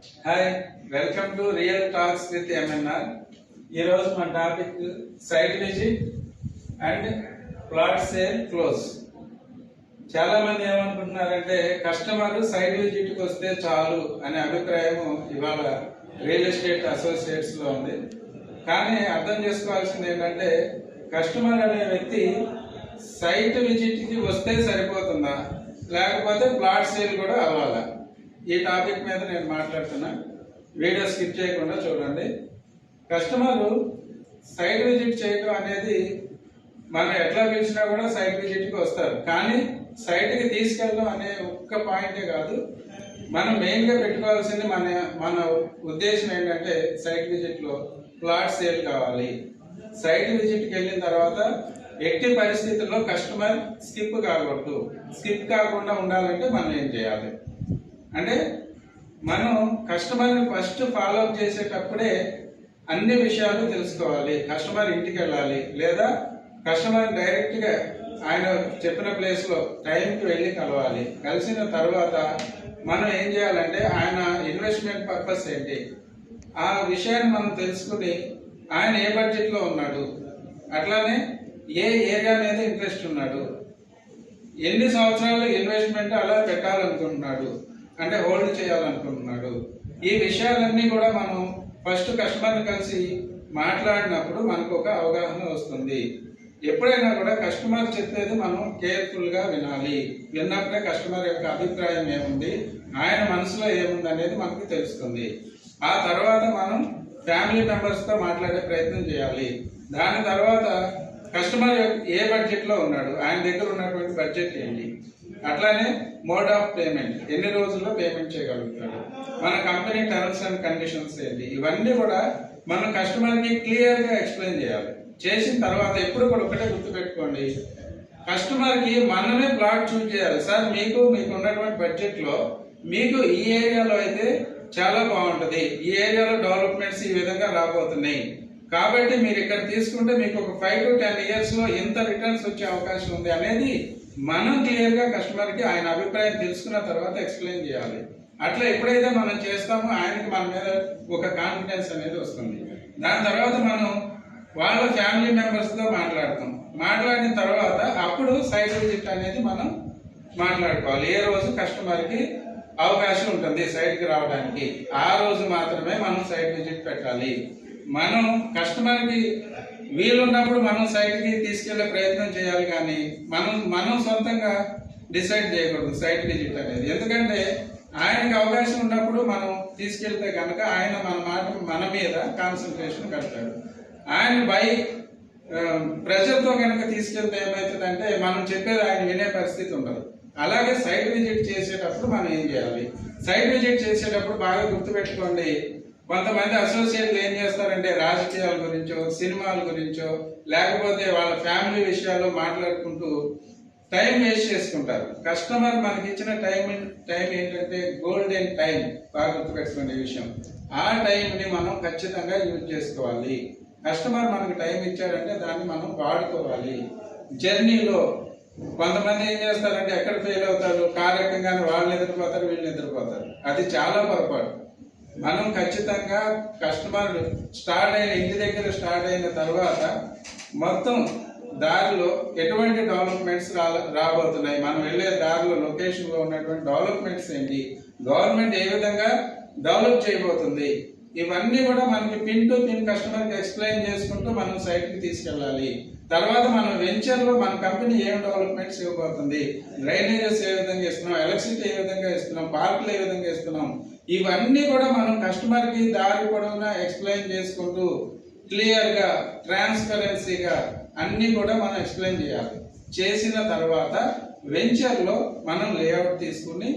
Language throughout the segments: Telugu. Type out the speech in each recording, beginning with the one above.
Hi, welcome to real talks with MNR. ఈరోజు మన topic site visit and plot sale close. చాలా మంది ఏమనుకుంటున్నారంటే కస్టమర్ సైట్ విజిట్కి వస్తే చాలు అనే అభిప్రాయం ఇవాళ రియల్ ఎస్టేట్ అసోసియేట్స్ లో ఉంది. కానీ అర్థం చేసుకోవాల్సింది ఏంటంటే కస్టమర్ అనే వ్యక్తి సైట్ విజిట్కి వస్తే సరిపోతుందా, లేకపోతే ప్లాట్ సేల్ కూడా అవ్వాలా? ఈ టాపిక్ మీద నేను మాట్లాడుతున్నా. వీడియో స్కిప్ చేయకుండా చూడండి. కస్టమర్ సైట్ విజిట్ చేయడం అనేది మనం ఎట్లా పిలిచినా కూడా సైట్ విజిట్కి వస్తారు. కానీ సైట్కి తీసుకెళ్ళడం అనే ఒక్క పాయింటే కాదు, మనం మెయిన్గా పెట్టుకోవాల్సింది మన ఉద్దేశం ఏంటంటే సైట్ విజిట్లో ప్లాట్ సేల్ కావాలి. సైట్ విజిట్కి వెళ్ళిన తర్వాత ఎట్టి పరిస్థితుల్లో కస్టమర్ స్కిప్ కాకూడదు. స్కిప్ కాకుండా ఉండాలంటే మనం ఏం చేయాలి అంటే, మనం కస్టమర్ని ఫస్ట్ ఫాలోఅప్ చేసేటప్పుడే అన్ని విషయాలు తెలుసుకోవాలి. కస్టమర్ ఇంటికి వెళ్ళాలి, లేదా కస్టమర్ డైరెక్ట్గా ఆయన చెప్పిన ప్లేస్లో టైంకి వెళ్ళి కలవాలి. కలిసిన తర్వాత మనం ఏం చేయాలంటే ఆయన ఇన్వెస్ట్మెంట్ పర్పస్ ఏంటి, ఆ విషయాన్ని మనం తెలుసుకుని ఆయన ఏ బడ్జెట్లో ఉన్నాడు, అట్లానే ఏ ఏరియా మీద ఇంట్రెస్ట్ ఉన్నాడు, ఎన్ని సంవత్సరాలు ఇన్వెస్ట్మెంట్ అలా పెట్టాలనుకుంటున్నాడు, అంటే హోల్డ్ చేయాలనుకుంటున్నాడు. ఈ విషయాలన్నీ కూడా మనం ఫస్ట్ కస్టమర్ని కలిసి మాట్లాడినప్పుడు మనకు ఒక అవగాహన వస్తుంది. ఎప్పుడైనా కూడా కస్టమర్ చెప్పేది మనం కేర్ఫుల్గా వినాలి. విన్నప్పుడే కస్టమర్ యొక్క అభిప్రాయం ఏముంది, ఆయన మనసులో ఏముంది అనేది మనకు తెలుస్తుంది. ఆ తర్వాత మనం ఫ్యామిలీ మెంబర్స్తో మాట్లాడే ప్రయత్నం చేయాలి. దాని తర్వాత కస్టమర్ ఏ బడ్జెట్లో ఉన్నాడు, ఆయన దగ్గర ఉన్నటువంటి బడ్జెట్ ఏంటి, అట్లానే మోడ్ ఆఫ్ పేమెంట్, ఎన్ని రోజుల్లో పేమెంట్ చేయగలుగుతాడు, మన కంపెనీ టర్మ్స్ అండ్ కండిషన్స్ ఏంటి, ఇవన్నీ కూడా మనం కస్టమర్కి క్లియర్గా ఎక్స్ప్లెయిన్ చేయాలి. చేసిన తర్వాత ఎప్పుడు కూడా ఒకటే గుర్తుపెట్టుకోండి, కస్టమర్కి మనమే ప్లాట్ చూజ్ చేయాలి. సార్ మీకు ఉన్నటువంటి బడ్జెట్లో మీకు ఈ ఏరియాలో అయితే చాలా బాగుంటుంది, ఈ ఏరియాలో డెవలప్మెంట్స్ ఈ విధంగా రాబోతున్నాయి, కాబట్టి మీరు ఇక్కడ తీసుకుంటే మీకు ఒక 5 to 10 yearsలో ఎంత రిటర్న్స్ వచ్చే అవకాశం ఉంది అనేది మనం క్లియర్గా కస్టమర్కి ఆయన అభిప్రాయం తెలుసుకున్న తర్వాత ఎక్స్ప్లెయిన్ చేయాలి. అట్లా ఎప్పుడైతే మనం చేస్తామో ఆయనకి మన మీద ఒక కాన్ఫిడెన్స్ అనేది వస్తుంది. దాని తర్వాత మనం వాళ్ళ ఫ్యామిలీ మెంబర్స్తో మాట్లాడతాం. మాట్లాడిన తర్వాత అప్పుడు సైట్ విజిట్ అనేది మనం మాట్లాడుకోవాలి. ఏ రోజు కస్టమర్కి అవకాశం ఉంటుంది సైట్కి రావడానికి, ఆ రోజు మాత్రమే మనం సైట్ విజిట్ పెట్టాలి. మనం కస్టమర్కి వీలున్నప్పుడు మనం సైట్కి తీసుకెళ్లే ప్రయత్నం చేయాలి, కానీ మనం సొంతంగా డిసైడ్ చేయకూడదు సైట్ విజిట్ అనేది. ఎందుకంటే ఆయనకి అవకాశం ఉన్నప్పుడు మనం తీసుకెళ్తే కనుక ఆయన మన మీద కాన్సన్ట్రేషన్ కడతాడు. ఆయన ప్రెషర్తో కనుక తీసుకెళ్తే ఏమవుతుందంటే మనం చెప్పేది ఆయన వినే పరిస్థితి ఉండదు. అలాగే సైట్ విజిట్ చేసేటప్పుడు మనం ఏం చేయాలి, సైట్ విజిట్ చేసేటప్పుడు బాగా గుర్తుపెట్టుకోండి, కొంతమంది అసోసియేట్లు ఏం చేస్తారంటే రాజకీయాల గురించో, సినిమాల గురించో, లేకపోతే వాళ్ళ ఫ్యామిలీ విషయాలు మాట్లాడుకుంటూ టైం వేస్ట్ చేసుకుంటారు. కస్టమర్ మనకి ఇచ్చిన టైం ఏంటంటే గోల్డెన్ టైం. బాగా గుర్తుపెట్టుకోండి ఈ విషయం. ఆ టైంని మనం ఖచ్చితంగా యూజ్ చేసుకోవాలి. కస్టమర్ మనకి టైం ఇచ్చాడంటే దాన్ని మనం వాడుకోవాలి. జర్నీలో కొంతమంది ఏం చేస్తారంటే ఎక్కడ ఫెయిల్ అవుతారు, కారు ఎక్కగానే వాళ్ళు నిద్రపోతారు, వీళ్ళు నిద్రపోతారు. అది చాలా పొరపాటు. మనం ఖచ్చితంగా కస్టమర్ ఇంటి దగ్గర స్టార్ట్ అయిన తర్వాత మొత్తం దారిలో ఎటువంటి డెవలప్మెంట్స్ రాబోతున్నాయి, మనం వెళ్ళే దారిలో లొకేషన్లో ఉన్నటువంటి డెవలప్మెంట్స్ ఏంటి, గవర్నమెంట్ ఏ విధంగా డెవలప్ చేయబోతుంది, ఇవన్నీ కూడా మనకి పిన్ టు పిన్ కస్టమర్కి ఎక్స్ప్లెయిన్ చేసుకుంటూ మనం సైట్కి తీసుకెళ్ళాలి. తర్వాత మనం వెంచర్లో మన కంపెనీ ఏం డెవలప్మెంట్స్ ఇవ్వబోతుంది, డ్రైనేజెస్ ఏ విధంగా ఇస్తున్నాం, ఎలక్ట్రిసిటీ ఏ విధంగా ఇస్తున్నాం, పార్కులు ఏ విధంగా ఇస్తున్నాం, ఇవన్నీ కూడా మనం కస్టమర్కి దారి పొడవునా ఎక్స్ప్లెయిన్ చేసుకుంటూ క్లియర్గా ట్రాన్స్పరెన్సీగా అన్నీ కూడా మనం ఎక్స్ప్లెయిన్ చేయాలి. చేసిన తర్వాత వెంచర్లో మనం లేఅవుట్ తీసుకుని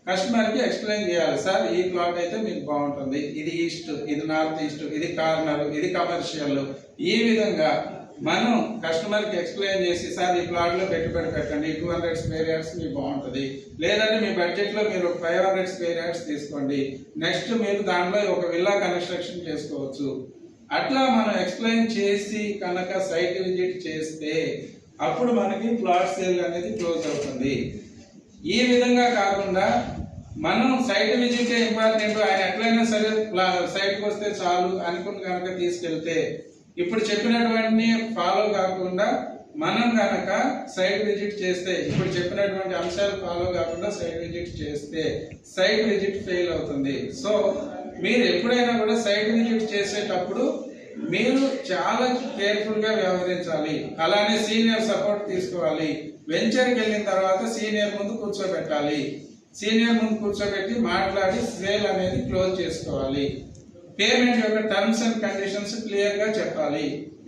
కస్టమర్కి ఎక్స్ప్లెయిన్ చేయాలి. సార్ ఈ ప్లాట్ అయితే మీకు బాగుంటుంది, ఇది ఈస్ట్, ఇది నార్త్ ఈస్ట్, ఇది కార్నర్, ఇది కమర్షియల్, ఈ విధంగా మనం కస్టమర్కి ఎక్స్ప్లెయిన్ చేసి సార్ ఈ ప్లాట్లో పెట్టుబడి పెట్టండి, 200 square yards మీకు బాగుంటుంది, లేదంటే మీ బడ్జెట్లో మీరు 500 square yards తీసుకోండి, నెక్స్ట్ మీరు దాంట్లో ఒక విల్లా కన్స్ట్రక్షన్ చేసుకోవచ్చు. అట్లా మనం ఎక్స్ప్లెయిన్ చేసి కనుక సైట్ విజిట్ చేస్తే అప్పుడు మనకి ప్లాట్ సేల్ అనేది క్లోజ్ అవుతుంది. ఈ విధంగా కాకుండా మనం సైట్ విజిట్ ఇంపార్టెంట్, ఆయన ఎట్లా ఎప్పుడైనా సరే సైట్కి వస్తే చాలు అనుకుని కనుక తీసుకెళ్తే ఇప్పుడు చెప్పినటువంటి ఫాలో కాకుండా మనం కనుక సైట్ విజిట్ చేస్తే ఇప్పుడు చెప్పినటువంటి అంశాలు ఫాలో కాకుండా సైట్ విజిట్ చేస్తే సైట్ విజిట్ ఫెయిల్ అవుతుంది. సో మీరు ఎప్పుడైనా కూడా సైట్ విజిట్ చేసేటప్పుడు మీరు చాలా కేర్ఫుల్ గా వ్యవహరించాలి. అలానే సీనియర్ సపోర్ట్ తీసుకోవాలి. వెంచర్కి వెళ్ళిన తర్వాత సీనియర్ ముందు కూర్చోబెట్టాలి. సీనియర్ ముందు కూర్చోబెట్టి మాట్లాడి సేల్ అనేది క్లోజ్ చేసుకోవాలి. పేమెంట్ యొక్క టర్మ్స్ అండ్ కండిషన్స్ క్లియర్ గా చెప్పాలి.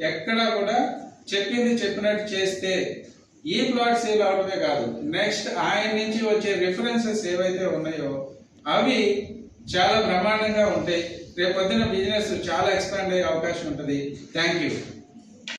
ఎక్కడా కూడా చెప్పింది చెప్పినట్టు చేస్తే ఈ ప్లాట్ సేల్ అవడమే కాదు, నెక్స్ట్ ఆయన నుంచి వచ్చే రిఫరెన్సెస్ ఏవైతే ఉన్నాయో అవి చాలా బ్రహ్మాండంగా ఉంటాయి. రేపు పొద్దున బిజినెస్ చాలా ఎక్స్పాండ్ అయ్యే అవకాశం ఉంటుంది. Thank you.